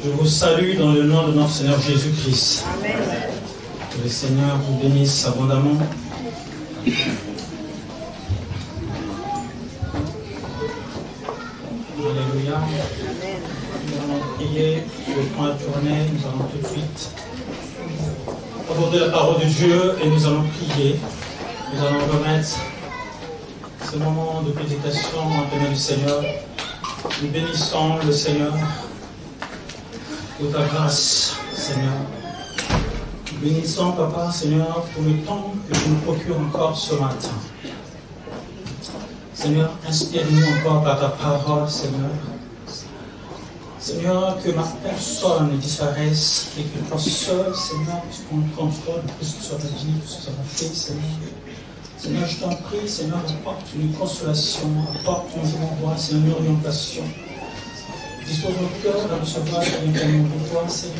Je vous salue dans le nom de notre Seigneur Jésus-Christ. Amen. Que le Seigneur vous bénisse abondamment. Alléluia. Nous allons prier le point de journée. Nous allons tout de suite aborder la parole de Dieu et nous allons prier. Nous allons remettre ce moment de prédication en main du Seigneur. Nous bénissons le Seigneur pour ta grâce, Seigneur. Nous bénissons, Papa, Seigneur, pour le temps que tu nous procures encore ce matin. Seigneur, inspire-nous encore par ta parole, Seigneur. Seigneur, que ma personne ne disparaisse et que toi seul, Seigneur, puisse prendre contrôle de tout ce que tu as dit, tout ce que tu as fait, Seigneur. Seigneur, je t'en prie, Seigneur, apporte une consolation, apporte une envoi, c'est une orientation. Dispose nos cœurs à recevoir l'orientation de toi, Seigneur.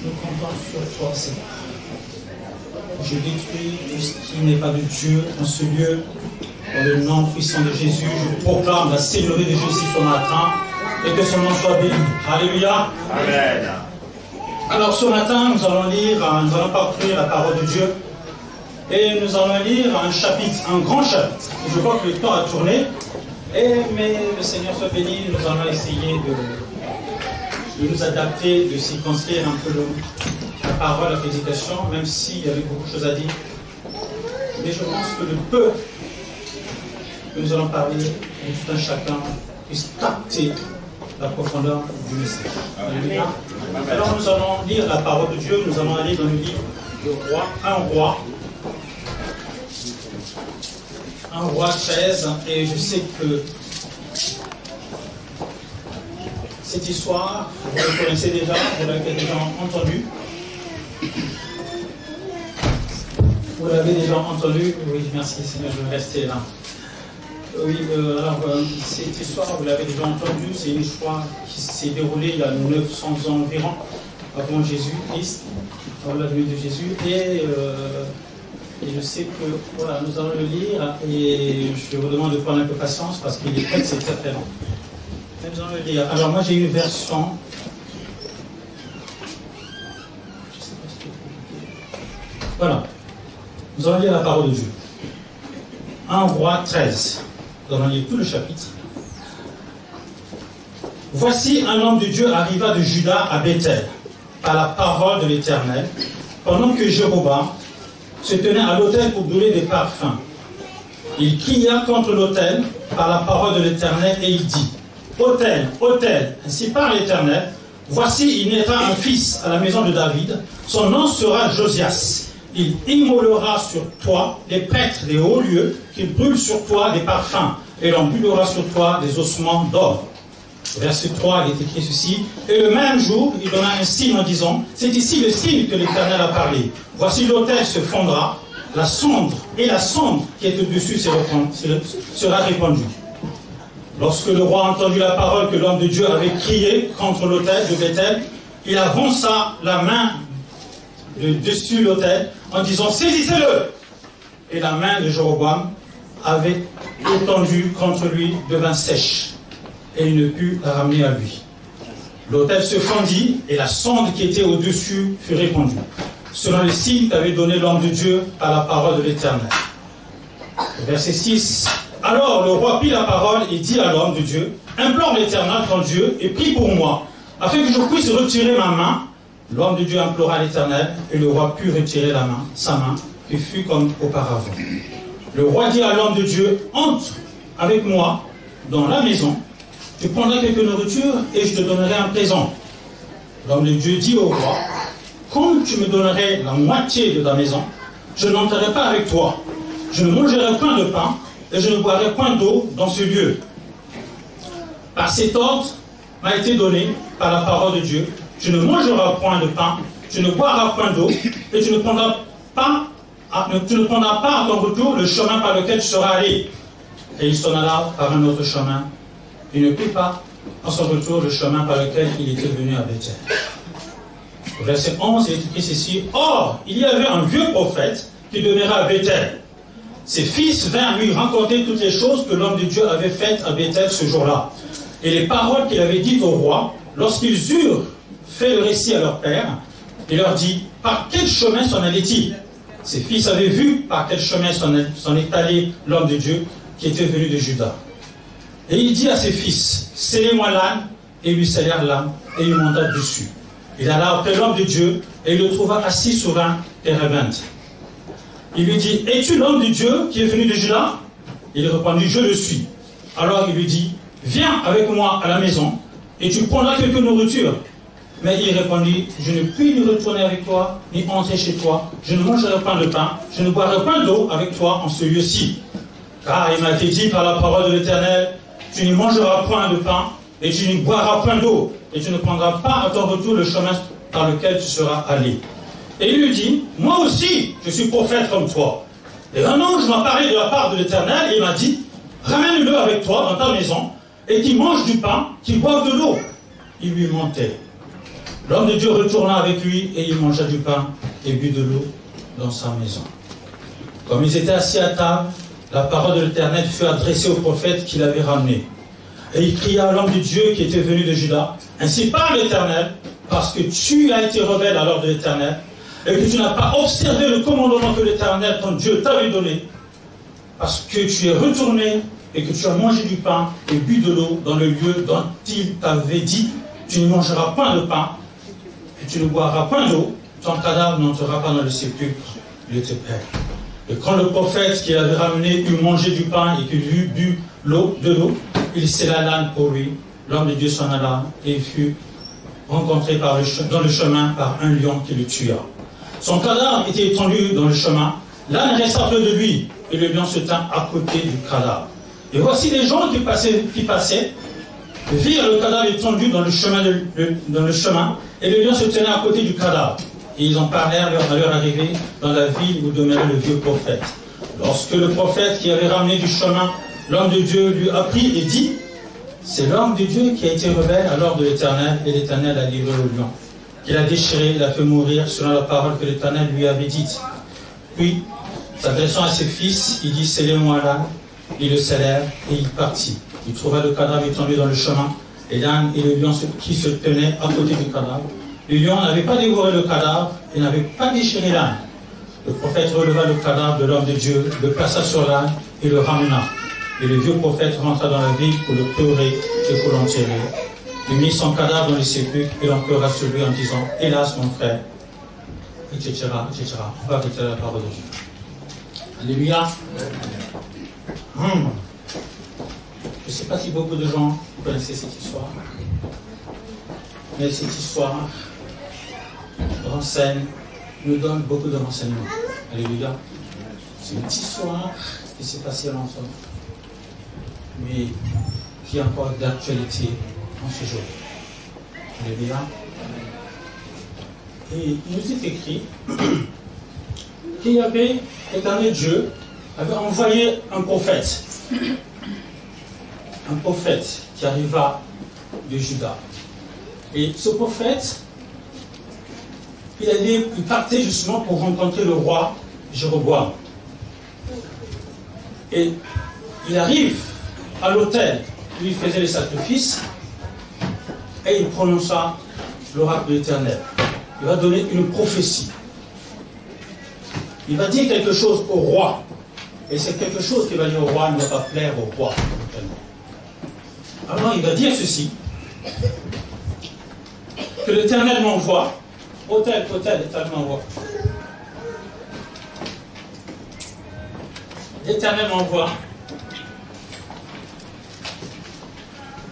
Nous comptons sur toi, Seigneur. Je détruis tout ce qui n'est pas de Dieu dans ce lieu. Dans le nom puissant de Jésus, je proclame la Seigneurie de Jésus ce matin et que son nom soit béni. Alléluia. Amen. Alors ce matin, nous allons parcourir la parole de Dieu. Et nous allons lire un chapitre, un grand chapitre. Je vois que le temps a tourné. Mais le Seigneur soit béni, nous allons essayer de nous adapter, de circonscrire un peu la parole, la prédication, même s'il y avait beaucoup de choses à dire. Mais je pense que le peu que nous allons parler, et tout un chacun puisse capter la profondeur du message. Alléluia. Alors nous allons lire la parole de Dieu, nous allons aller dans le livre de Roi, un roi 13, et je sais que cette histoire, vous la connaissez déjà, vous l'avez déjà entendue. Vous l'avez déjà entendue, oui, merci Seigneur, je vais rester là. Oui, alors cette histoire, vous l'avez déjà entendue, c'est une histoire qui s'est déroulée il y a 900 ans environ, avant Jésus-Christ, avant la venue de Jésus, et je sais que, voilà, nous allons le lire, et je vous demande de prendre un peu patience, parce qu'il est très, c'est très long. Mais nous allons le lire. Alors moi j'ai une version, voilà, nous allons lire la parole de Dieu. 1 Roi 13. Nous allons lire tout le chapitre. Voici un homme de Dieu arriva de Juda à Bethel, par la parole de l'Éternel, pendant que Jéroboam se tenait à l'autel pour brûler des parfums. Il cria contre l'autel par la parole de l'Éternel et il dit: Autel, autel, ainsi parle l'Éternel, voici il naîtra un fils à la maison de David, son nom sera Josias. Il immolera sur toi les prêtres des hauts lieux, qu'il brûle sur toi des parfums, et l'on brûlera sur toi des ossements d'or. Verset 3, il est écrit ceci: Et le même jour, il donna un signe en disant: C'est ici le signe que l'Éternel a parlé. Voici l'autel se fondra, la cendre qui est au-dessus sera répandue. Lorsque le roi entendit la parole que l'homme de Dieu avait crié contre l'autel de Bethel, il avança la main dessus l'autel en disant: Saisissez-le! Et la main de Jéroboam avait étendu contre lui devint sèche, et il ne put la ramener à lui. L'autel se fendit, et la sonde qui était au-dessus fut répandue, selon les signes qu'avait donné l'homme de Dieu par la parole de l'Éternel. Verset 6. Alors le roi prit la parole et dit à l'homme de Dieu: Implore l'Éternel ton Dieu et prie pour moi, afin que je puisse retirer ma main. L'homme de Dieu implora l'Éternel, et le roi put retirer sa main, et fut comme auparavant. Le roi dit à l'homme de Dieu: Entre avec moi dans la maison, tu prendras quelque nourriture et je te donnerai un présent. L'homme de Dieu dit au roi: Comme tu me donnerais la moitié de ta maison, je n'entrerai pas avec toi. Je ne mangerai point de pain et je ne boirai point d'eau dans ce lieu. Par cet ordre m'a été donné par la parole de Dieu: je ne mangerai point de pain, je ne boirai point d'eau, et tu ne prendras pas à ton retour le chemin par lequel tu seras allé. Et il s'en alla par un autre chemin. Il ne prit pas à son retour le chemin par lequel il était venu à Bethel. Au verset 11, il est écrit ceci: Or, il y avait un vieux prophète qui demeurait à Bethel. Ses fils vinrent lui raconter toutes les choses que l'homme de Dieu avait faites à Bethel ce jour-là, et les paroles qu'il avait dites au roi, lorsqu'ils eurent fait le récit à leur père, il leur dit, par quel chemin s'en allait-il? Ses fils avaient vu par quel chemin s'en est allé l'homme de Dieu qui était venu de Juda. Et il dit à ses fils, scellez-moi l'âne, et ils lui scellèrent l'âne, et il monta dessus. Il alla après l'homme de Dieu, et il le trouva assis sur un térébinthe. Il lui dit, es-tu l'homme de Dieu qui est venu de Juda? Il répondit, je le suis. Alors il lui dit, viens avec moi à la maison, et tu prendras quelque nourriture. Mais il répondit, je ne puis ni retourner avec toi, ni entrer chez toi. Je ne mangerai point de pain, je ne boirai point d'eau avec toi en ce lieu-ci. Car il m'a été dit par la parole de l'Éternel, tu n'y mangeras point de pain, et tu n'y boiras point d'eau, et tu ne prendras pas à ton retour le chemin par lequel tu seras allé. Et il lui dit, moi aussi, je suis prophète comme toi. Et un ange m'a parlé de la part de l'Éternel, et il m'a dit, ramène-le avec toi dans ta maison, et qu'il mange du pain, qu'il boive de l'eau. Il lui mentait. L'homme de Dieu retourna avec lui, et il mangea du pain et but de l'eau dans sa maison. Comme ils étaient assis à table, la parole de l'Éternel fut adressée au prophète qui l'avait ramené. Et il cria à l'homme de Dieu qui était venu de Juda, ainsi parle l'Éternel, parce que tu as été rebelle à l'ordre de l'Éternel, et que tu n'as pas observé le commandement que l'Éternel, ton Dieu, t'avait donné, parce que tu es retourné et que tu as mangé du pain et bu de l'eau dans le lieu dont il t'avait dit, tu ne mangeras point de pain, et tu ne boiras point d'eau, ton cadavre n'entrera pas dans le sépulcre de tes pères. Et quand le prophète qui l'avait ramené eut mangé du pain et qu'il eut bu de l'eau, il scella l'âne pour lui. L'homme de Dieu s'en alla et fut rencontré dans le chemin par un lion qui le tua. Son cadavre était étendu dans le chemin. L'âne resta près de lui et le lion se tint à côté du cadavre. Et voici les gens qui passaient virent le cadavre étendu dans le chemin et le lion se tenait à côté du cadavre. Et ils en parlèrent à leur arrivée dans la ville où demeurait le vieux prophète. Lorsque le prophète qui avait ramené du chemin, l'homme de Dieu lui apprit et dit, c'est l'homme de Dieu qui a été rebelle à l'ordre de l'Éternel, et l'Éternel l'a livré au lion. Qu'il a déchiré, il a fait mourir selon la parole que l'Éternel lui avait dite. Puis, s'adressant à ses fils, il dit, scellez-moi l'âne. Ils le scellèrent et il partit. Il trouva le cadavre étendu dans le chemin, et l'âne et le lion qui se tenaient à côté du cadavre. Le lion n'avait pas dévoré le cadavre et n'avait pas déchiré l'âne. Le prophète releva le cadavre de l'homme de Dieu, le plaça sur l'âne et le ramena. Et le vieux prophète rentra dans la ville pour le pleurer et pour l'enterrer. Il mit son cadavre dans le sépulcre et l'on pleura sur lui en disant, hélas mon frère, etc., etc. On va arrêter la parole de Dieu. Alléluia. Je ne sais pas si beaucoup de gens connaissaient cette histoire, mais cette histoire nous donne beaucoup de renseignements. Alléluia. C'est une histoire qui s'est passée longtemps, mais qui est encore d'actualité en ce jour. Alléluia. Et il nous est écrit qu'il y avait, l'Éternel Dieu avait envoyé un prophète qui arriva de Juda. Et ce prophète, il partait justement pour rencontrer le roi Jéroboam. Et il arrive à l'autel où il faisait les sacrifices et il prononça l'oracle de l'Éternel. Il va donner une prophétie. Il va dire quelque chose au roi. Et c'est quelque chose qu'il va dire au roi ne va pas plaire au roi. Alors il va dire ceci, que l'Éternel m'envoie, autel, l'Éternel m'envoie. L'Éternel m'envoie.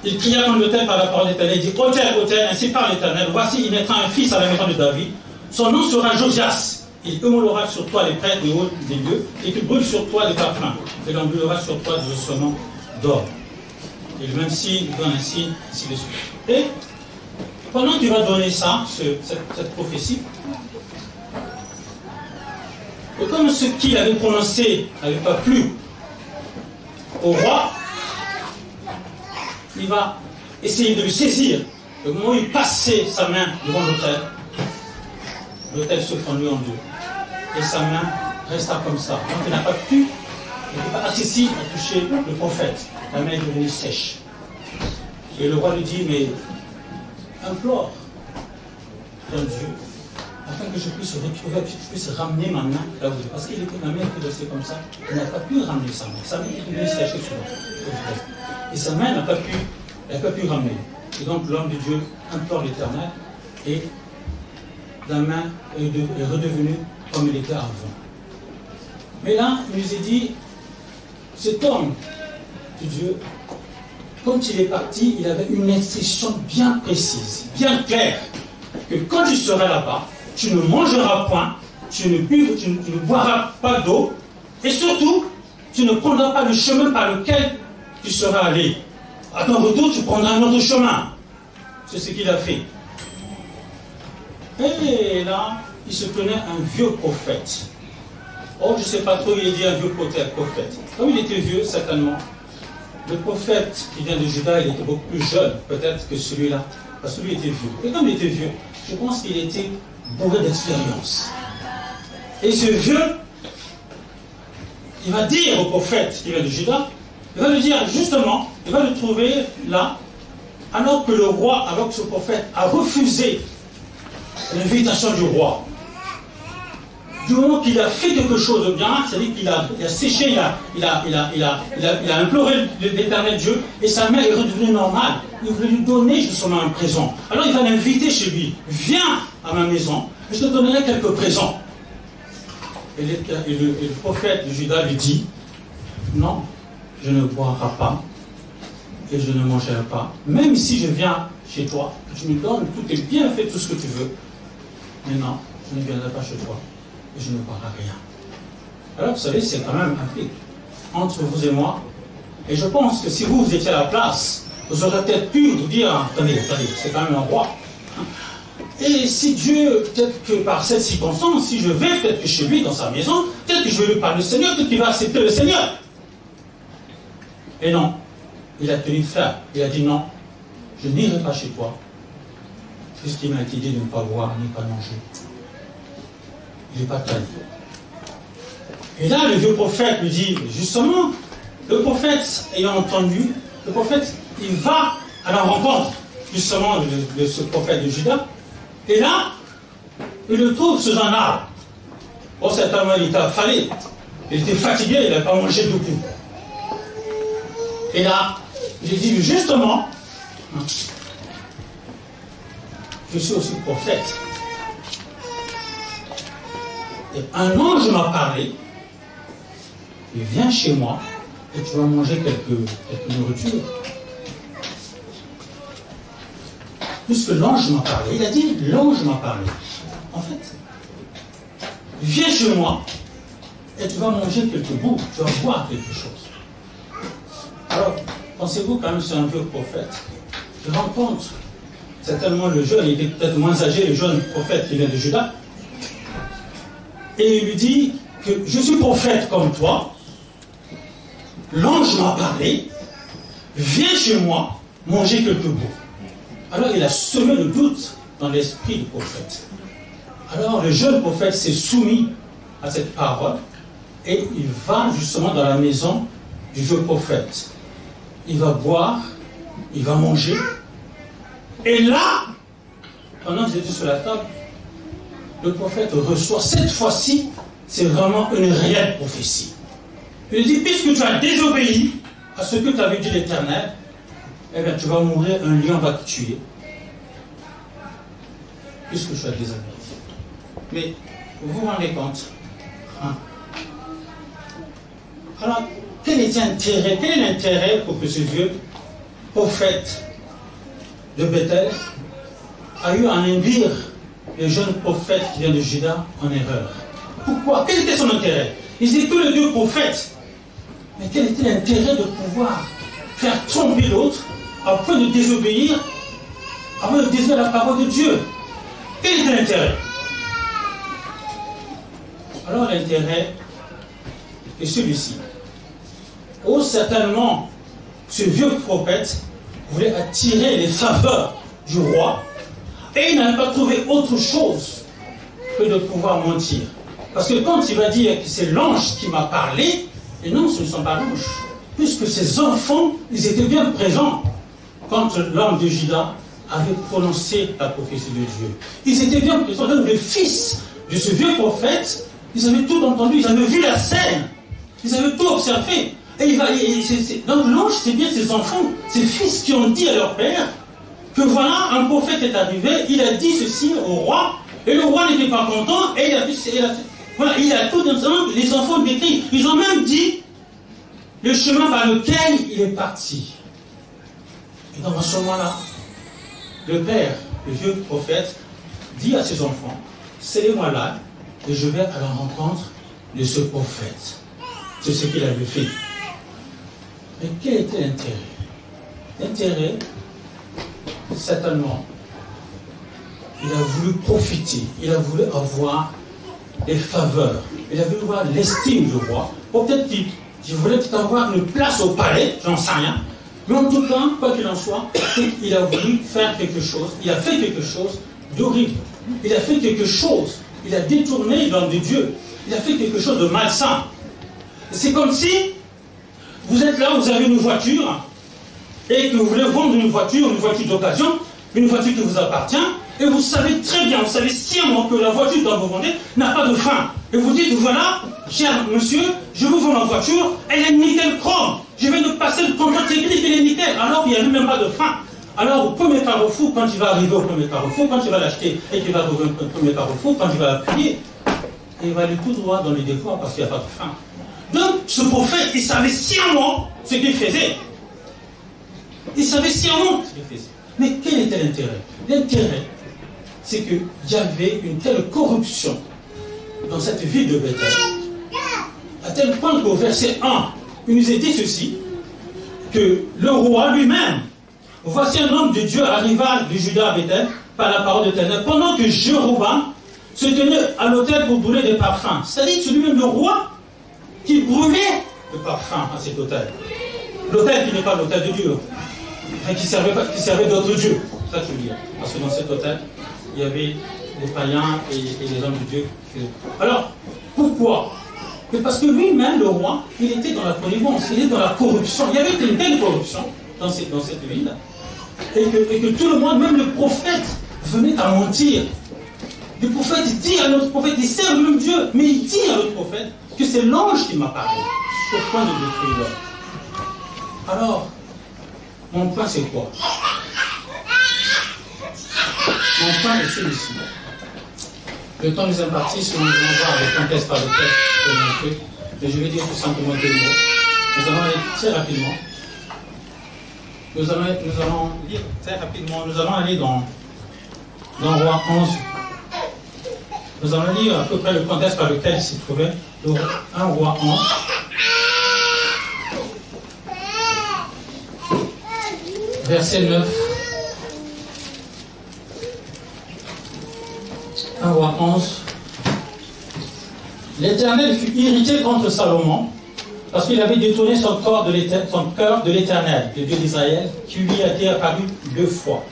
Il cria dans l'autel par la parole de l'Éternel, il dit, autel, ainsi parle l'Éternel, voici il mettra un fils à la maison de David, son nom sera Josias. Il immolera sur toi les prêtres des hauts des lieux, et qu'il brûle sur toi des parfums, et l'on brûlera sur toi des ossements d'or. Et le même signe, il donne un signe, ainsi de suite. Et pendant qu'il va donner ça, cette prophétie, et comme ce qu'il avait prononcé n'avait pas plu au roi, il va essayer de le saisir. Le moment où il passait sa main devant l'autel, l'autel se fendit en deux. Et sa main resta comme ça. Donc il n'a pas pu, il n'était pas accessible à toucher le prophète. La main est devenue sèche. Et le roi lui dit, mais implore ton Dieu, afin que je puisse retrouver, que je puisse ramener ma main là où je. Parce qu'il était ma main qui restait comme ça, il n'a pas pu ramener sa main. Sa main est venue sécher sur l'eau. Et sa main n'a pas pu ramener. Et donc l'homme de Dieu implore l'Éternel et la main est redevenue comme il était avant. Mais là, il nous est dit, cet homme de Dieu, quand il est parti, il avait une instruction bien précise, bien claire, que quand tu seras là-bas, tu ne mangeras point, tu ne boiras pas d'eau, et surtout, tu ne prendras pas le chemin par lequel tu seras allé. À ton retour, tu prendras un autre chemin. C'est ce qu'il a fait. Et là, il se tenait un vieux prophète. Oh, je ne sais pas trop, il est dit un vieux prophète. Comme il était vieux, certainement, le prophète qui vient de Juda, il était beaucoup plus jeune, peut-être, que celui-là. Parce que lui était vieux. Et comme il était vieux, je pense qu'il était bourré d'expérience. Et ce vieux, il va dire au prophète qui vient de Juda, il va lui dire, justement, il va le trouver là, alors que le roi, alors que ce prophète a refusé l'invitation du roi. Du moment qu'il a fait quelque chose de bien, c'est-à-dire qu'il a séché, il a imploré l'Éternel Dieu, et sa main est redevenue normale. Il voulait lui donner justement un présent. Alors il va l'inviter chez lui. Viens à ma maison, je te donnerai quelques présents. Et le prophète de Juda lui dit, non, je ne boirai pas, et je ne mangerai pas. Même si je viens chez toi, que tu me donnes, tout est bien fait, tout ce que tu veux. Mais non, je ne viendrai pas chez toi. Et je ne boirai rien. Alors, vous savez, c'est quand même un fait entre vous et moi. Et je pense que si vous étiez à la place, vous aurez peut-être pu vous dire, attendez, c'est quand même un roi. Et si Dieu, peut-être que par cette circonstance, si je vais peut-être que chez lui, dans sa maison, peut-être que je vais lui parler du Seigneur, peut-être qu'il va accepter le Seigneur. Et non, il a tenu ferme. Il a dit non, je n'irai pas chez toi, puisqu'il m'a été dit de ne pas boire ni pas manger. Il n'est pas trahi. Et là, le vieux prophète lui dit, justement, le prophète ayant entendu, le prophète, il va à la rencontre, justement, de ce prophète de Juda. Et là, il le trouve sous un arbre. Bon, certainement, il était affalé. Il était fatigué, il n'a pas mangé beaucoup. Et là, il dit, justement, je suis aussi prophète. Et un ange m'a parlé, il vient chez moi et tu vas manger quelques nourritures. Puisque l'ange m'a parlé, il a dit l'ange m'a parlé. En fait, viens chez moi et tu vas manger quelques bouts, tu vas boire quelque chose. Alors, pensez-vous quand même c'est un vieux prophète. Je rencontre certainement le jeune, il était peut-être moins âgé, le jeune prophète qui vient de Juda. Et il lui dit que je suis prophète comme toi, l'ange m'a parlé, viens chez moi manger quelques bouts. Alors il a semé le doute dans l'esprit du prophète. Alors le jeune prophète s'est soumis à cette parole et il va justement dans la maison du vieux prophète. Il va boire, il va manger. Et là, pendant qu'ils étaient sur la table, le prophète reçoit, cette fois-ci, c'est vraiment une réelle prophétie. Il dit, puisque tu as désobéi à ce que tu avais dit l'Éternel, eh bien tu vas mourir, un lion va te tuer. Puisque tu as désobéi. Mais vous vous rendez compte, hein? Alors, quel est l'intérêt pour que ce vieux prophète de Bethel a eu à induire le jeune prophète qui vient de Juda en erreur? Pourquoi? Quel était son intérêt? Ils étaient tous les deux prophètes. Mais quel était l'intérêt de pouvoir faire tromper l'autre à point de désobéir, à point de désobéir à la parole de Dieu? Quel était l'intérêt? Alors l'intérêt est celui-ci. Oh, certainement, ce vieux prophète voulait attirer les faveurs du roi et il n'avait pas trouvé autre chose que de pouvoir mentir. Parce que quand il va dire que c'est l'ange qui m'a parlé, et non, ce ne sont pas l'ange, puisque ces enfants, ils étaient bien présents quand l'homme de Juda avait prononcé la prophétie de Dieu. Ils étaient bien présents. Donc le fils de ce vieux prophète, ils avaient tout entendu, ils avaient vu la scène, ils avaient tout observé. Et donc l'ange, c'est bien ses enfants, ses fils qui ont dit à leur père que voilà, un prophète est arrivé, il a dit ceci au roi, et le roi n'était pas content, et il a tout entendu, les enfants décrits. Ils ont même dit le chemin par lequel il est parti. Et dans ce moment-là, le père, le vieux prophète, dit à ses enfants, scellez-moi là, et je vais à la rencontre de ce prophète. C'est ce qu'il avait fait. Mais quel était l'intérêt? L'intérêt, certainement, il a voulu profiter, il a voulu avoir des faveurs, il a voulu avoir l'estime du roi. Peut-être qu'il voulait peut-être avoir une place au palais, j'en sais rien. Mais en tout cas, quoi qu'il en soit, il a voulu faire quelque chose, il a fait quelque chose d'horrible. Il a fait quelque chose, il a détourné l'homme de Dieu, il a fait quelque chose de malsain. C'est comme si vous êtes là, vous avez une voiture, et que vous voulez vendre une voiture d'occasion, une voiture qui vous appartient, et vous savez très bien, vous savez sciemment que la voiture dont vous vendez n'a pas de frein. Et vous dites, voilà, cher monsieur, je vous vends la voiture, elle est nickel chrome. Je vais nous passer le contrôle technique, elle est nickel, alors qu'il n'y a même pas de frein. Alors au premier carrefour, quand il va arriver au premier carrefour, quand il va l'acheter et qu'il va trouver au premier carrefour, quand il va l'appuyer, il va aller tout droit dans les défauts parce qu'il n'y a pas de frein. Donc ce prophète, il savait sciemment ce qu'il faisait. Il savait sciemment ce qu'il faisait. Mais quel était l'intérêt? L'intérêt, c'est qu'il y avait une telle corruption dans cette ville de Bethel, à tel point qu'au verset 1, il nous est dit ceci, que le roi lui-même, voici un homme de Dieu arriva de Juda à Bethel par la parole de l'Éternel, pendant que Jéroboam se tenait à l'autel pour brûler des parfums. C'est-à-dire que c'est lui-même le roi qui brûlait le parfum à cet autel. L'autel qui n'est pas l'autel de Dieu, mais qui servait d'autres dieux. C'est ça que je veux dire. Parce que dans cet autel, il y avait les païens et les hommes de Dieu. Alors, pourquoi? Parce que lui-même, le roi, il était dans la connivence, il était dans la corruption. Il y avait une telle corruption dans cette ville, et que tout le monde, même le prophète, venait à mentir. Le prophète dit à notre prophète, il sert le même Dieu, mais il dit à notre prophète que c'est l'ange qui m'a parlé, au point de détruire l'homme. Alors, mon point c'est quoi? Mon point est celui-ci. Le temps nous imparti, si on veut voir le contexte par le texte, mais je vais dire tout simplement deux mots. Nous allons aller très rapidement. Nous allons lire très rapidement. Nous allons aller dans Roi 11. Nous allons lire à peu près le contexte par lequel il s'y trouvait. 1 Roi 11. Verset 9. 1 Roi 11. L'Éternel fut irrité contre Salomon parce qu'il avait détourné son cœur de l'Éternel, le Dieu d'Israël, qui lui a été apparu 2 fois.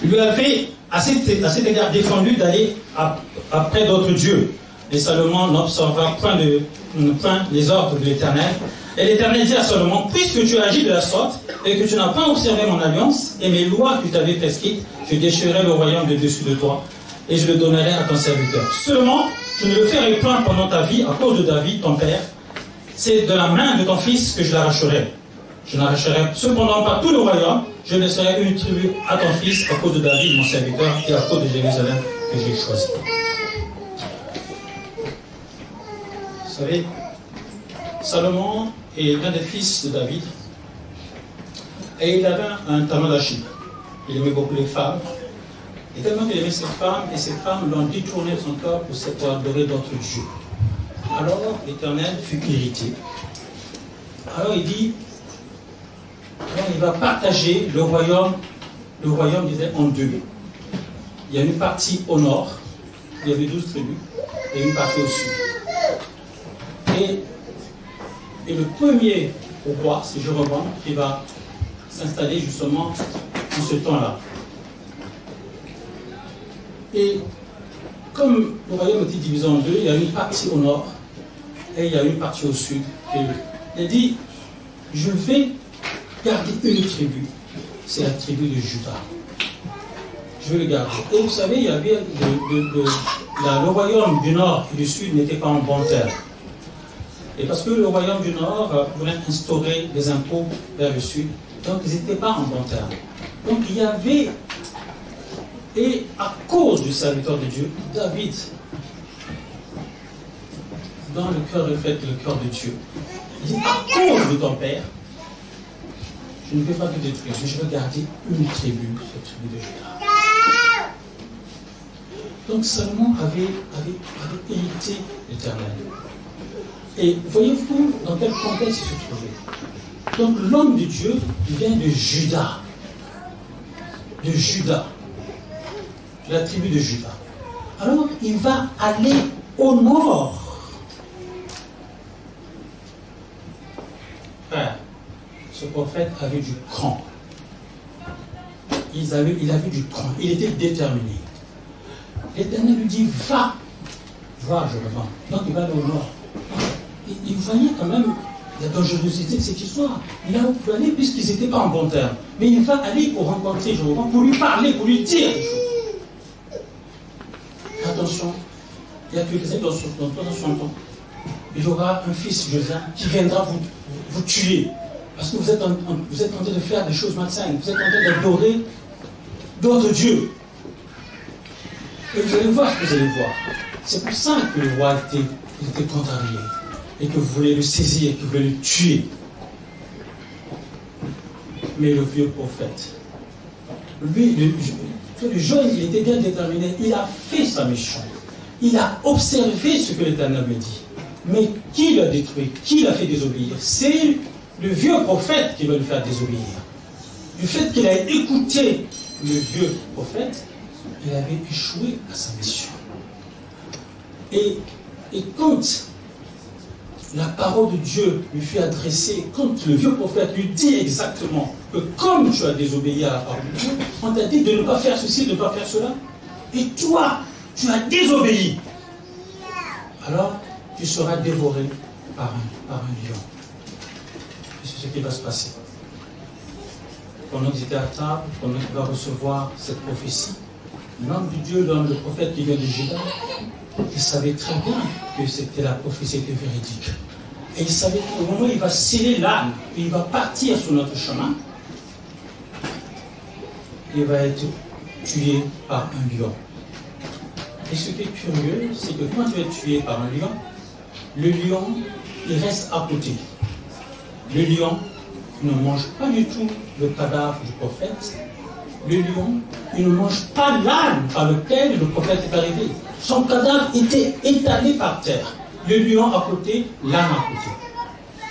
Il lui avait à cet égard défendu d'aller après d'autres dieux. Et Salomon n'observa point les ordres de l'Éternel. Et l'Éternel dit à Salomon, puisque tu agis de la sorte, et que tu n'as pas observé mon alliance et mes lois que tu t'avais prescrites, je déchirerai le royaume de dessus de toi, et je le donnerai à ton serviteur. Seulement, je ne le ferai point pendant ta vie, à cause de David, ton père. C'est de la main de ton fils que je l'arracherai. Je n'arracherai cependant pas tout le royaume, je laisserai une tribu à ton fils, à cause de David, mon serviteur, et à cause de Jérusalem que j'ai choisi. Vous savez, Salomon est l'un des fils de David, et il avait un talent d'Achille. Il aimait beaucoup les femmes, et tellement qu'il aimait ces femmes, et ces femmes l'ont détourné de son corps pour adorer d'autres dieux. Alors l'Éternel fut irrité. Alors il dit, il va partager le royaume disait, en deux. Il y a une partie au nord, il y avait 12 tribus, et une partie au sud. Et le premier roi, c'est Jéroboam, qui va s'installer justement en ce temps-là. Et comme le royaume était divisé en deux, il y a une partie au nord et il y a une partie au sud. Et il dit, je vais garder une tribu. c'est la tribu de Juda. Je vais le garder. Et vous savez, il y avait le royaume du nord et du sud n'était pas en bon terme. Et parce que le royaume du nord voulait instaurer des impôts vers le sud, donc ils n'étaient pas en bon terme. Donc il y avait, et à cause du serviteur de Dieu, David, dans le cœur reflète le cœur de Dieu. Il dit, à cause de ton père, je ne vais pas te détruire, mais je vais garder une tribu, cette tribu de Juda. Donc Salomon avait hérité l'Éternel. Et voyez-vous dans quel contexte il se trouvait. Donc l'homme de Dieu vient de Juda. De Juda. De la tribu de Juda. Alors il va aller au nord. Frère, ce prophète avait du cran. Il avait du cran. Il était déterminé. L'Éternel lui dit, va, je revends. Donc il va aller au nord. Il voyait quand même la dangerosité de cette histoire. Il a pu aller puisqu'ils n'étaient pas en bon terme. Mais il va aller pour rencontrer Jéhovah, pour lui parler, pour lui dire des choses. Attention, il y a quelques années dans son temps, il y aura un fils, Josia, qui viendra vous tuer. Parce que vous êtes en train de faire des choses malsaines. Vous êtes en train d'adorer d'autres dieux. Et vous allez voir ce que vous allez voir. C'est pour ça que le roi était contrarié. Et que vous voulez le saisir, que vous voulez le tuer. Mais le vieux prophète, lui, le jeune, il était bien déterminé. Il a fait sa mission. Il a observé ce que l'Éternel me dit. Mais qui l'a détruit? Qui l'a fait désobéir? C'est le vieux prophète qui va le faire désobéir. Du fait qu'il a écouté le vieux prophète, il avait échoué à sa mission. Et quand la parole de Dieu lui fut adressée, quand le vieux prophète lui dit exactement que comme tu as désobéi à la parole de Dieu, on t'a dit de ne pas faire ceci, de ne pas faire cela, et toi, tu as désobéi. Alors, tu seras dévoré par un lion. C'est ce qui va se passer. Pendant qu'ils étaient à table, pendant qu'il va recevoir cette prophétie, l'homme de Dieu, l'homme, le prophète qui vient de Juda, il savait très bien que c'était la prophétie était véridique. Et il savait qu'au moment où il va sceller l'âne, et il va partir sur notre chemin, il va être tué par un lion. Et ce qui est curieux, c'est que quand tu es tué par un lion, le lion, il reste à côté. Le lion ne mange pas du tout le cadavre du prophète. Le lion, il ne mange pas l'âne par lequel le prophète est arrivé. Son cadavre était étalé par terre. Le lion à côté, l'âne à côté.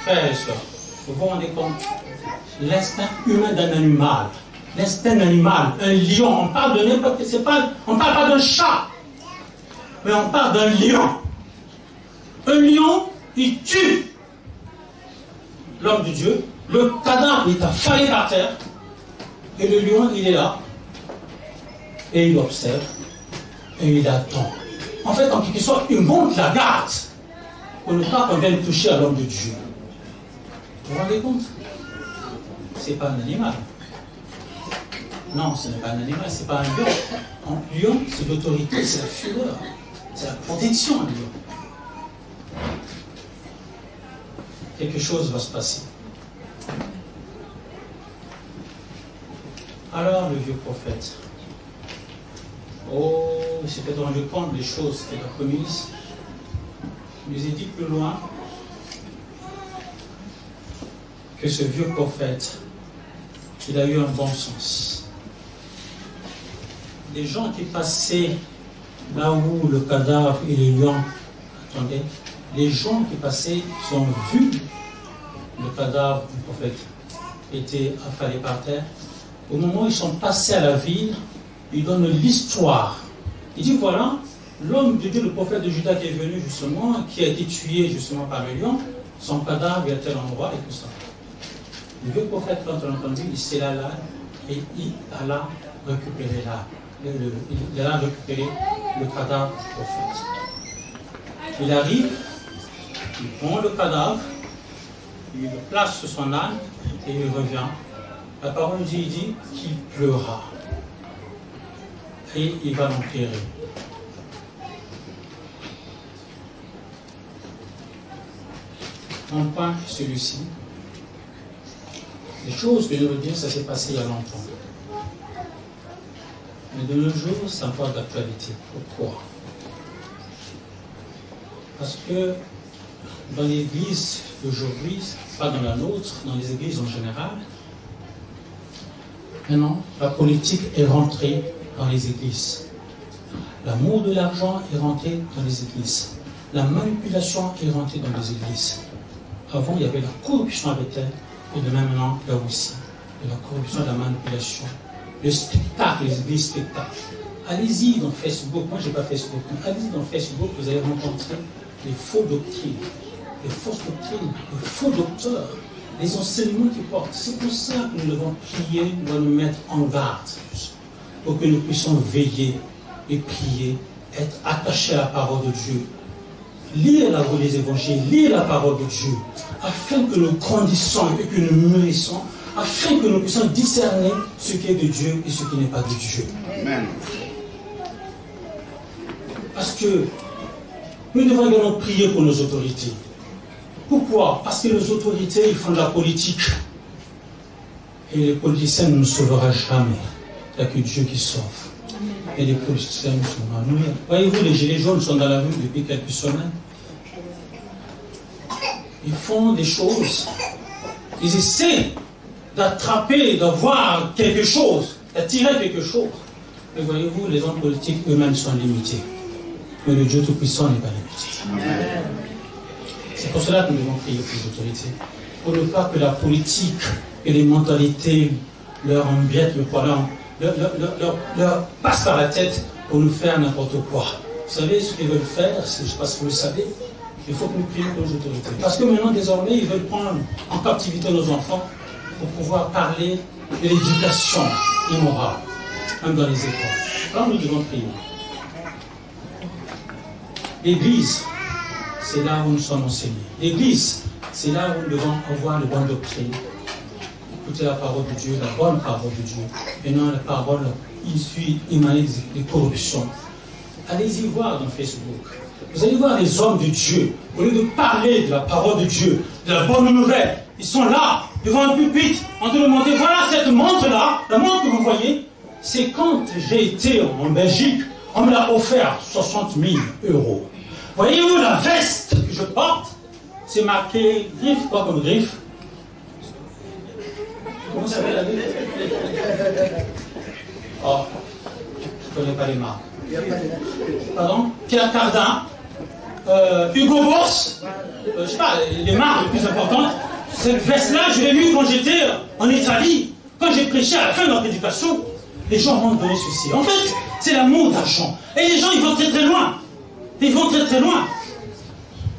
Frères et sœurs, vous vous rendez compte? L'instinct humain d'un animal. L'instinct animal, un lion, on parle de n'importe quoi. On ne parle pas d'un chat, mais on parle d'un lion. Un lion, il tue l'homme de Dieu. Le cadavre est affalé par terre. Et le lion, il est là. Et il observe. Et il attend. En fait, en quelque sorte, il monte la garde pour ne pas qu'on vienne toucher à l'homme de Dieu. Vous vous rendez compte? Ce n'est pas un animal. Non, ce n'est pas un animal, ce n'est pas un lion. Un lion, c'est l'autorité, c'est la fureur. C'est la protection, un lion. Quelque chose va se passer. Alors le vieux prophète, il s'était rendu compte des choses qu'il a commises. Il nous a dit plus loin que ce vieux prophète, il a eu un bon sens. Des gens qui passaient là où le cadavre et les lions attendaient, les gens qui passaient, qui ont vu le cadavre du prophète était affalé par terre. Au moment où ils sont passés à la ville, ils donnent l'histoire. Il dit voilà, l'homme de Dieu, le prophète de Juda qui est venu justement, qui a été tué justement par le lion, son cadavre est à tel endroit et tout ça. Le vieux prophète, quand on a entendu, il s'est là et il alla récupérer l'âne. Il alla récupérer le cadavre du prophète. Il arrive, il prend le cadavre, il le place sur son âne et il revient La parole dit qu'il pleura. Et il va l'enterrer. Mon point est celui-ci. Les choses que je veux dire, ça s'est passé il y a longtemps. Mais de nos jours, c'est encore d'actualité. Pourquoi? Parce que dans l'église d'aujourd'hui, pas dans la nôtre, dans les églises en général, maintenant, la politique est rentrée dans les églises. L'amour de l'argent est rentré dans les églises. La manipulation est rentrée dans les églises. Avant, il y avait la corruption à Bethel, et de même maintenant, là aussi, de la corruption et de la manipulation. Le spectacle, les églises spectacles. Allez-y dans Facebook, moi je n'ai pas Facebook, mais allez-y dans Facebook, vous allez rencontrer les faux doctrines, les fausses doctrines, les faux docteurs, les enseignements qui portent. C'est pour ça que nous devons prier, nous devons nous mettre en garde, pour que nous puissions veiller et prier, être attachés à la parole de Dieu. Lire les évangiles, lire la parole de Dieu, afin que nous grandissions et que nous mûrissons, afin que nous puissions discerner ce qui est de Dieu et ce qui n'est pas de Dieu. Amen. Parce que nous devons également prier pour nos autorités. Pourquoi? Parce que les autorités, ils font de la politique. Et les politiciens ne nous sauveront jamais. Il n'y a que Dieu qui sauve. Et les politiciens nous sauveront. Voyez-vous, les gilets jaunes sont dans la rue depuis quelques semaines. Ils font des choses. Ils essaient d'attraper, d'avoir quelque chose, d'attirer quelque chose. Mais voyez-vous, les hommes politiques eux-mêmes sont limités. Mais le Dieu Tout-Puissant n'est pas limité. C'est pour cela que nous devons prier pour les autorités. Pour ne pas que la politique et les mentalités leur embiettent le poids, leur passent par la tête pour nous faire n'importe quoi. Vous savez ce qu'ils veulent faire, je ne sais pas si vous le savez, il faut que nous prions pour les autorités. Parce que maintenant, désormais, ils veulent prendre en captivité nos enfants pour pouvoir parler de l'éducation immorale, même dans les écoles. Alors nous devons prier. L'Église, c'est là où nous sommes enseignés. L'Église, c'est là où nous devons avoir les bonnes doctrines. Écouter la parole de Dieu, la bonne parole de Dieu, et non la parole issue, émanée des corruptions. Allez-y voir dans Facebook. Vous allez voir les hommes de Dieu. Au lieu de parler de la parole de Dieu, de la bonne nouvelle, ils sont là, devant un pupitre, en train de monter. Voilà cette montre-là, la montre que vous voyez, c'est quand j'ai été en Belgique, on me l'a offert 60 000 €. Voyez-vous la veste que je porte? C'est marqué griffe, quoi comme griffe? Comment ça s'appelle la griffe? Oh, je ne connais pas les marques. Pardon? Pierre Cardin, Hugo Boss, je ne sais pas, les marques les plus importantes. Cette veste-là, je l'ai vue quand j'étais en Italie, quand j'ai prêché à la fin de notre éducation. Les gens m'ont donné ceci. En fait, c'est l'amour d'argent. Et les gens, ils vont très très loin. Ils vont très très loin.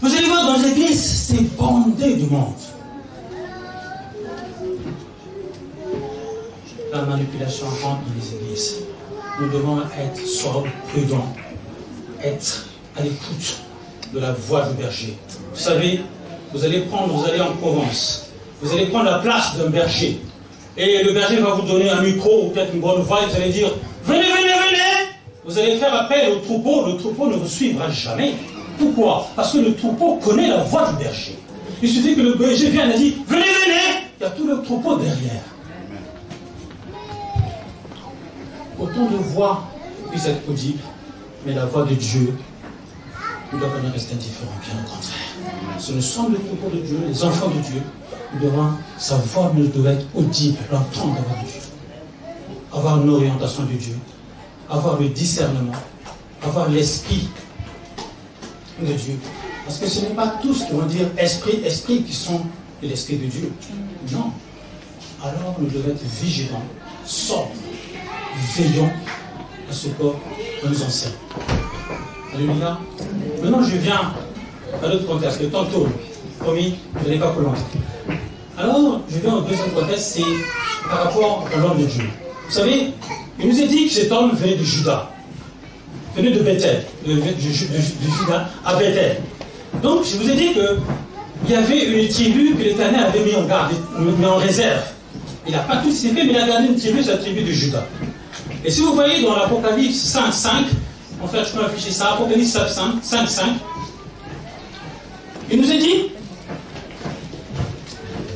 Vous allez voir dans les églises, c'est bondé du monde. La manipulation rentre dans les églises. Nous devons être sobres, prudents, être à l'écoute de la voix du berger. Vous savez, vous allez en Provence, vous allez prendre la place d'un berger. Et le berger va vous donner un micro ou peut-être une bonne voix et vous allez dire « Venez, venez, venez !» Vous allez faire appel au troupeau, le troupeau ne vous suivra jamais. Pourquoi? Parce que le troupeau connaît la voix du berger. Il suffit que le berger vienne et dit « Venez, venez !» Il y a tout le troupeau derrière. Autant de voix puisse être audible, mais la voix de Dieu, nous devons rester indifférents, bien au contraire. Ce ne sont le troupeau de Dieu, les enfants de Dieu, nous devons, sa voix nous doit être audible, l'entendre de Dieu. Avoir une orientation de Dieu, avoir le discernement, avoir l'esprit de Dieu. Parce que ce n'est pas tous qui vont dire esprit, esprit qui sont de l'esprit de Dieu. Non. Alors nous devons être vigilants, sobres, veillons à ce qu'on nous enseigne. Alléluia. Maintenant je viens à l'autre contexte, le temps tourne. Promis, je n'allais pas prolonger. Alors, je viens au deuxième contexte, c'est par rapport à l'homme de Dieu. Vous savez, il nous est dit que cet homme venait de Juda, venait de Bethel, de Juda à Bethel. Donc, je vous ai dit qu'il y avait une tribu que l'Éternel avait mis en garde, mis en réserve. Il n'a pas tout fait, mais il a gardé une tribu, c'est la tribu de Juda. Et si vous voyez dans l'Apocalypse 5.5, en fait, je peux afficher ça, Apocalypse 5.5, il nous est dit,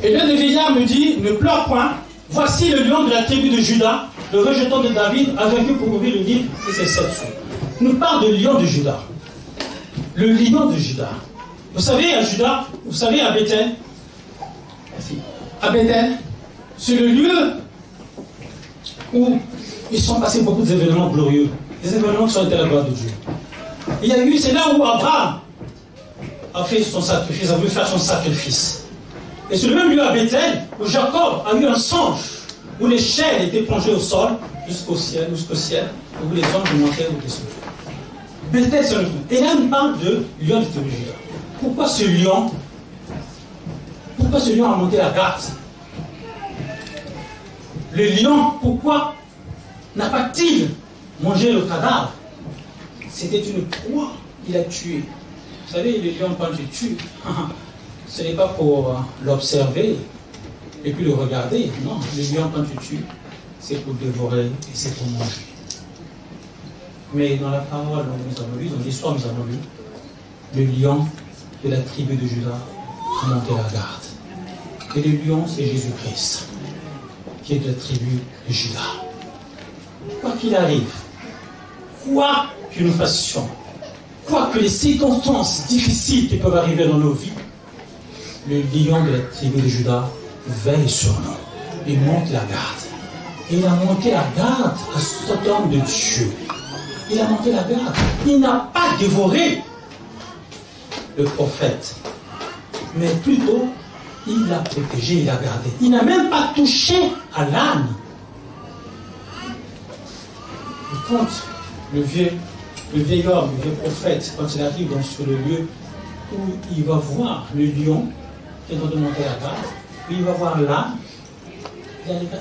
et bien le vieillard me dit, ne pleure point, voici le lion de la tribu de Juda, le rejeton de David, a vaincu pour ouvrir le livre et ses 7 sceaux. Il nous parle de lion de Juda. Le lion de Juda. Vous savez, à Juda, vous savez, à Bethel, c'est le lieu où ils sont passés beaucoup d'événements glorieux, des événements qui sont été à la gloire de Dieu. Il y a eu, c'est là où Abraham a fait son sacrifice, a voulu faire son sacrifice. Et c'est le même lieu à Bethel où Jacob a eu un songe, où les chaînes étaient plongées au sol, jusqu'au ciel, où les anges montaient ou descendaient. Bethel, c'est le lieu. Et là, on parle de lion de Juda. Pourquoi ce lion a monté la garde? Le lion, pourquoi n'a pas-t-il mangé le cadavre? C'était une proie qu'il a tuée. Vous savez, le lion, quand tu tues, ce n'est pas pour l'observer et puis le regarder. Non, le lion, quand tu tues, c'est pour dévorer et c'est pour manger. Mais dans la parole, nous avons lu, dans l'histoire, nous avons lu, le lion de la tribu de Juda a monté la garde. Et le lion, c'est Jésus-Christ, qui est de la tribu de Juda. Quoi qu'il arrive, quoi que nous fassions, quoi que les circonstances difficiles qui peuvent arriver dans nos vies, le lion de la tribu de Juda veille sur nous. Il monte la garde. Il a monté la garde à cet homme de Dieu. Il a monté la garde. Il n'a pas dévoré le prophète, mais plutôt il l'a protégé, il l'a gardé. Il n'a même pas touché à l'âne. Et quand le vieil homme, le vieux prophète, quand il arrive sur le lieu où il va voir le lion qui est en train de monter la garde, puis il va voir l'âne,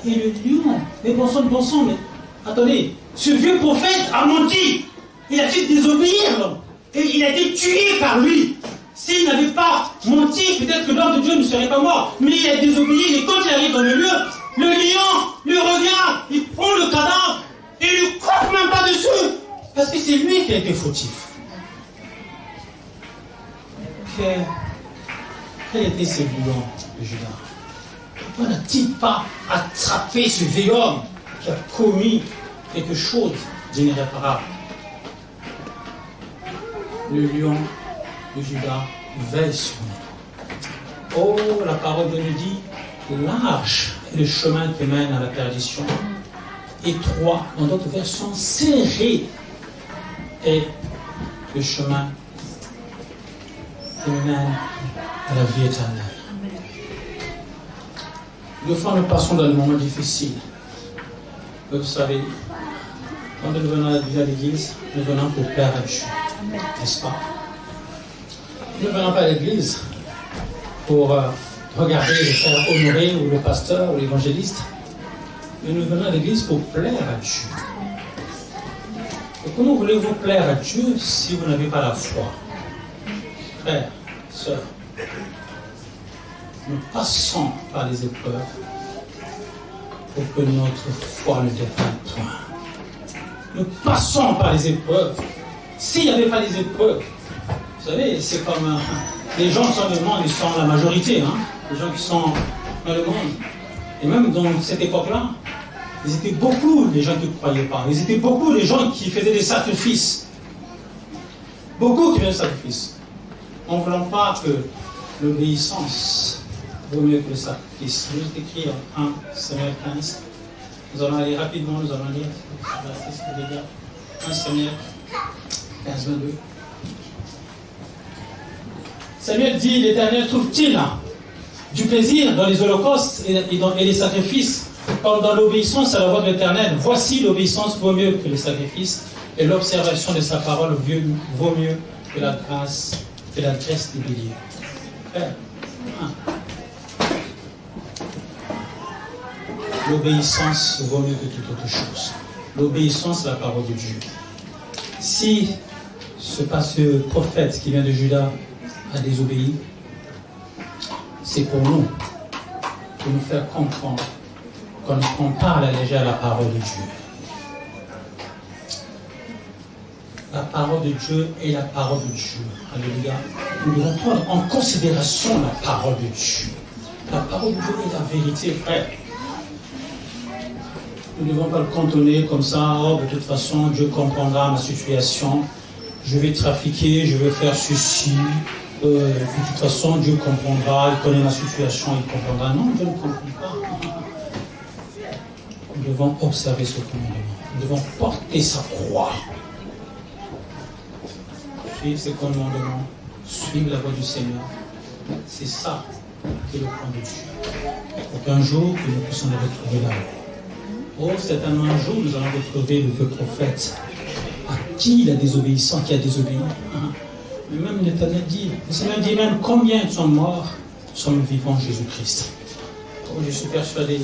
et le lion, mais bon sang, mais attendez, ce vieux prophète a menti, il a fait désobéir, et il a été tué par lui. S'il n'avait pas menti, peut-être que l'homme de Dieu ne serait pas mort, mais il a désobéi, et quand il arrive dans le lieu, le lion lui regarde, il prend le cadavre, et il ne lui coupe même pas dessus, parce que c'est lui qui a été fautif. Quel était ce lion de Juda? Pourquoi n'a-t-il pas attrapé ce vieil homme qui a commis quelque chose d'irréparable? Le lion de Juda veille sur nous. Oh, la parole de nous dit, large est le chemin qui mène à la perdition, étroit, dans d'autres versions, serré est le chemin qui mène à la vie éternelle. Deux fois, nous passons dans des moments difficiles. Vous savez, quand nous venons à l'église, nous venons pour plaire à Dieu, n'est-ce pas? Nous ne venons pas à l'église pour regarder le frère honoré ou le pasteur ou l'évangéliste, mais nous venons à l'église pour plaire à Dieu. Et comment voulez-vous plaire à Dieu si vous n'avez pas la foi? Frères, sœurs, nous passons par les épreuves pour que notre foi ne défaille point. Nous passons par les épreuves. S'il n'y avait pas les épreuves, vous savez, c'est comme les gens qui sont dans le monde, ils sont la majorité, hein, les gens qui sont dans le monde. Et même dans cette époque-là, ils étaient beaucoup les gens qui ne croyaient pas. Ils étaient beaucoup les gens qui faisaient des sacrifices. Beaucoup qui faisaient des sacrifices. En ne voulant pas que l'obéissance vaut mieux que le sacrifice. Nous est écrit en 1 Samuel 15. Nous allons aller rapidement, nous allons lire 1 Samuel 15, 22. Samuel dit, l'Éternel trouve-t-il du plaisir dans les holocaustes et les sacrifices, comme dans l'obéissance à la voix de l'Éternel? Voici, l'obéissance vaut mieux que les sacrifices, et l'observation de sa parole vaut mieux que la grâce et la graisse des béliers. L'obéissance vaut mieux que toute autre chose. L'obéissance à la parole de Dieu. Si ce prophète qui vient de Juda a désobéi, c'est pour nous faire comprendre qu'on ne prend pas à la légère la parole de Dieu. La parole de Dieu est la parole de Dieu. Alléluia. Nous devons prendre en considération la parole de Dieu. La parole de Dieu est la vérité, frère. Nous ne devons pas le cantonner comme ça. Oh, de toute façon, Dieu comprendra ma situation. Je vais trafiquer, je vais faire ceci. De toute façon, Dieu comprendra. Il connaît ma situation, il comprendra. Non, Dieu ne comprend pas. Nous devons observer ce commandement. Nous devons porter sa croix. Suivre ses commandements, suivre la voie du Seigneur. C'est ça qui est le plan de Dieu. Pour qu'un jour, nous puissions les retrouver là. Oh, certainement un jour, nous allons retrouver le vieux prophète à qui il a désobéissant, qui a désobéi. Mais même l'Éternel dit, le Seigneur dit même combien sont morts, sont vivants Jésus-Christ. Oh, je suis persuadé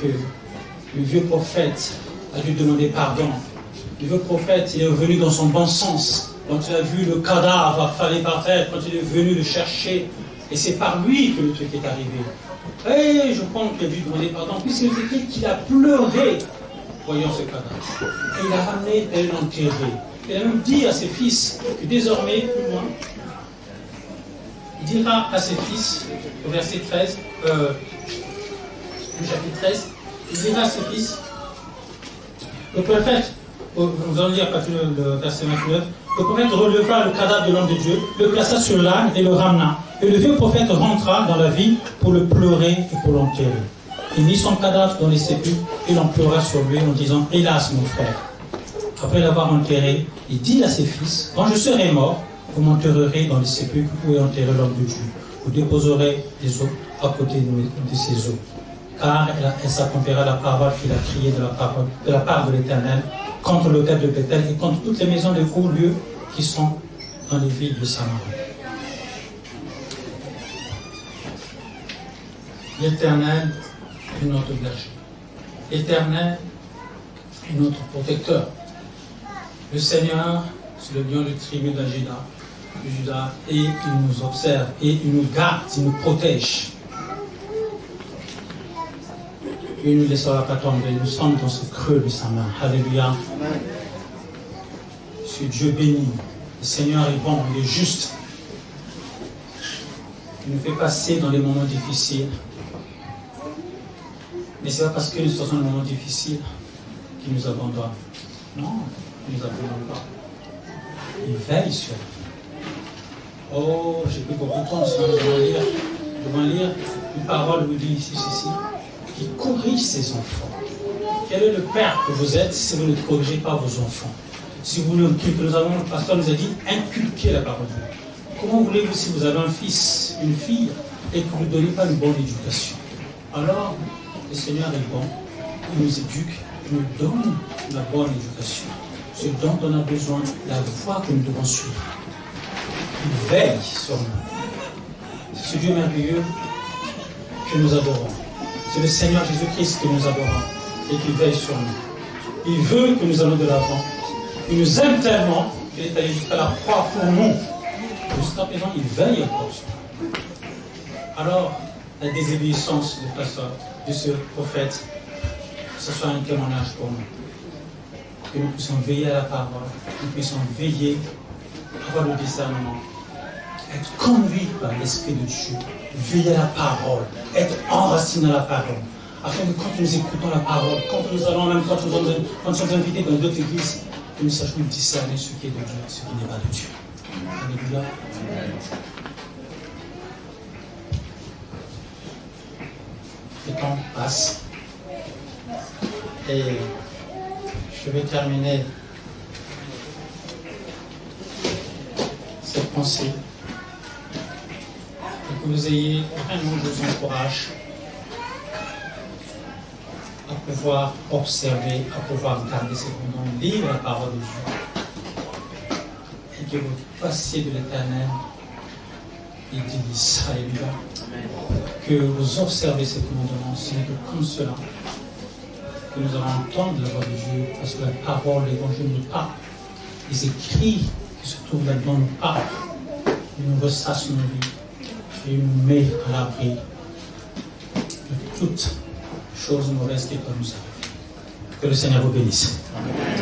que le vieux prophète a dû demander pardon. Le vieux prophète, il est revenu dans son bon sens. Quand il a vu le cadavre affalé par terre, quand il est venu le chercher, et c'est par lui que le truc est arrivé. Et je pense qu'il a dû demander pardon, puisqu'il est écrit qu'il a pleuré, voyant ce cadavre. Et il a ramené et l'enterré. Il a même dit à ses fils que désormais, plus loin, il dira à ses fils, au verset 13, le chapitre 13, il dira à ses fils, le prophète, vous allez lire à partir du verset 29, le prophète releva le cadavre de l'homme de Dieu, le plaça sur l'âne et le ramena. Et le vieux prophète rentra dans la ville pour le pleurer et pour l'enterrer. Il mit son cadavre dans les sépulcres et l'en pleura sur lui en disant « Hélas, mon frère !» Après l'avoir enterré, il dit à ses fils « Quand je serai mort, vous m'enterrerez dans les sépulcres où est enterré l'homme de Dieu. Vous déposerez les os à côté de ses os. Car elle s'accomplira la parole qu'il a criée de la part de l'Éternel contre l'autel de Bethel et contre toutes les maisons de hauts lieux qui sont dans les villes de Samarie. » L'Éternel est notre berger. L'Éternel est notre protecteur. Le Seigneur, c'est le lion de tribu de Juda, et il nous observe, et il nous garde, il nous protège. Il ne nous laissera pas tomber. Nous sommes dans ce creux de sa main. Alléluia. Ce Dieu béni. Le Seigneur est bon, il est juste. Il nous fait passer dans les moments difficiles. Mais ce n'est pas parce que nous sommes dans des moments difficiles qu'il nous abandonne. Non, il ne nous abandonne pas. Il veille sur nous. Oh, j'ai pris beaucoup de temps, sinon je dois lire une parole vous dit ici, ceci, qui corrige ses enfants. Quel est le père que vous êtes si vous ne corrigez pas vos enfants? Si vous ne, le pasteur nous a dit, inculquez la parole de Dieu. Comment voulez-vous, si vous avez un fils, une fille, et que vous ne donnez pas une bonne éducation? Alors, le Seigneur est bon, il nous éduque, il nous donne la bonne éducation. Ce dont on a besoin, la voie que nous devons suivre. Il veille sur nous. C'est ce Dieu merveilleux que nous adorons. C'est le Seigneur Jésus-Christ que nous adorons et qui veille sur nous. Il veut que nous allons de l'avant. Il nous aime tellement qu'il est allé jusqu'à la croix pour nous. Jusqu'à présent, il veille encore sur nous. Alors, la désobéissance de ce prophète, que ce soit un témoignage pour nous. Que nous puissions veiller à la parole, que nous puissions veiller, avoir le discernement, être conduits par l'Esprit de Dieu, veiller à la parole, être enracinés à la parole, afin que quand nous écoutons la parole, quand nous allons, même quand nous sommes invités dans d'autres églises, que nous sachions discerner ce qui est de Dieu et ce qui n'est pas de Dieu. Alléluia. Le temps passe et je vais terminer cette pensée et que vous ayez vraiment, je vous encourage à pouvoir observer, à pouvoir garder ces commandements, lire la parole de Dieu et que vous passiez de l'Éternel et délice. Alléluia. Que vous observez ces commandements, ce n'est que comme cela que nous allons entendre la voix de Dieu, parce que la parole, l'évangile nous parle, les écrits qui se trouvent là-dedans nous parlent, il nous ressasse nos vies et il nous met à l'abri de toute chose mauvaise qui peut nous arriver. Que le Seigneur vous bénisse. Amen.